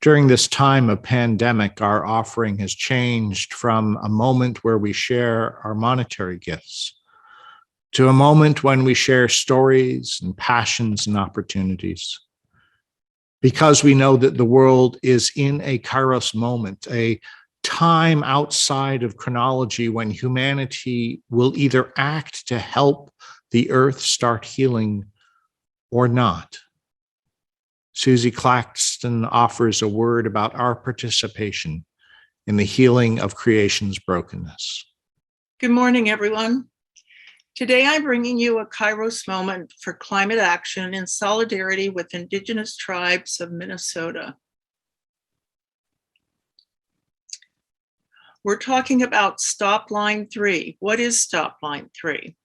During this time of pandemic, our offering has changed from a moment where we share our monetary gifts to a moment when we share stories and passions and opportunities. Because we know that the world is in a Kairos moment, a time outside of chronology when humanity will either act to help the earth start healing or not. Susie Claxton offers a word about our participation in the healing of creation's brokenness. Good morning, everyone. Today, I'm bringing you a Kairos moment for climate action in solidarity with Indigenous Tribes of Minnesota. We're talking about Stop Line 3. What is Stop Line 3?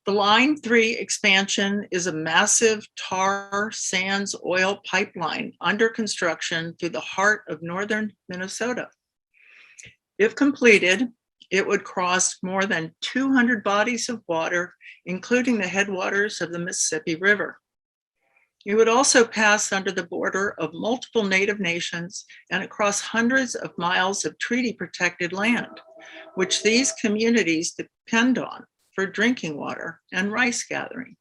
The Line 3 expansion is a massive tar sands oil pipeline under construction through the heart of northern Minnesota. If completed, it would cross more than 200 bodies of water, including the headwaters of the Mississippi River. It would also pass under the border of multiple Native nations and across hundreds of miles of treaty-protected land, which these communities depend on for drinking water and rice gathering.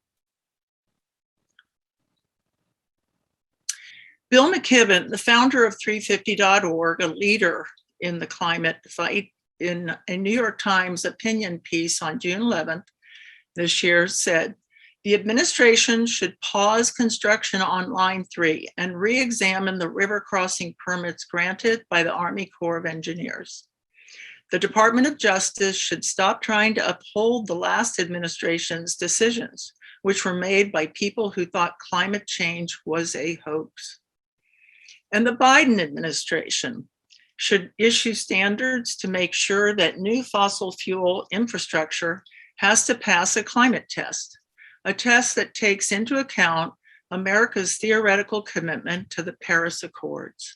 Bill McKibben, the founder of 350.org, a leader in the climate fight, in a New York Times opinion piece on June 11th this year said, the administration should pause construction on Line 3 and re-examine the river crossing permits granted by the Army Corps of Engineers. The Department of Justice should stop trying to uphold the last administration's decisions, which were made by people who thought climate change was a hoax. And the Biden administration should issue standards to make sure that new fossil fuel infrastructure has to pass a climate test, a test that takes into account America's theoretical commitment to the Paris Accords.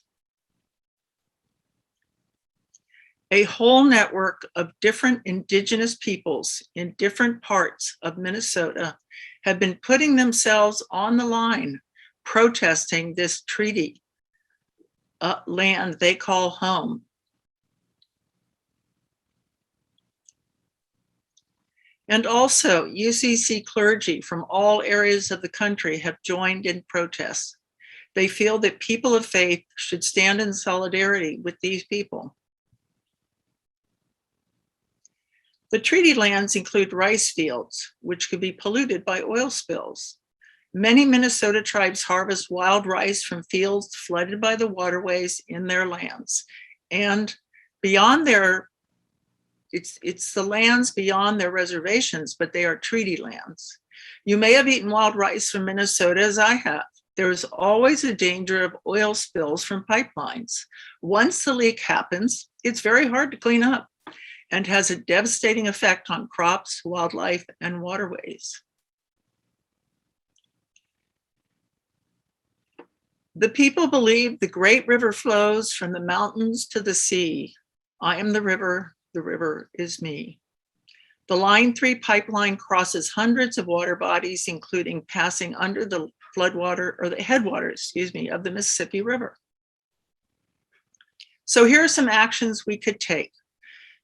A whole network of different Indigenous peoples in different parts of Minnesota have been putting themselves on the line, protesting this treaty land they call home. And also, UCC clergy from all areas of the country have joined in protests. They feel that people of faith should stand in solidarity with these people. The treaty lands include rice fields, which could be polluted by oil spills. Many Minnesota tribes harvest wild rice from fields flooded by the waterways in their lands. And beyond their, it's the lands beyond their reservations, but they are treaty lands. You may have eaten wild rice from Minnesota, as I have. There is always a danger of oil spills from pipelines. Once the leak happens, it's very hard to clean up and has a devastating effect on crops, wildlife, and waterways. The people believe the great river flows from the mountains to the sea. I am the river is me. The Line 3 pipeline crosses hundreds of water bodies, including passing under the floodwater, or the headwaters, of the Mississippi River. So here are some actions we could take.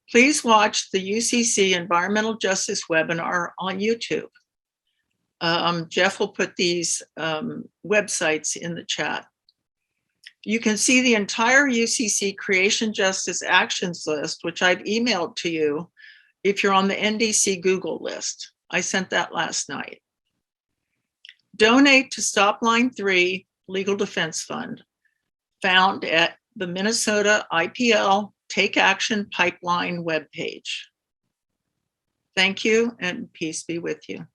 Please watch the UCC Environmental Justice webinar on YouTube. Jeff will put these websites in the chat. You can see the entire UCC Creation Justice Actions list, which I've emailed to you if you're on the NDC Google list. I sent that last night. Donate to Stop Line 3 Legal Defense Fund, found at the Minnesota IPL Take Action Pipeline webpage. Thank you, and peace be with you.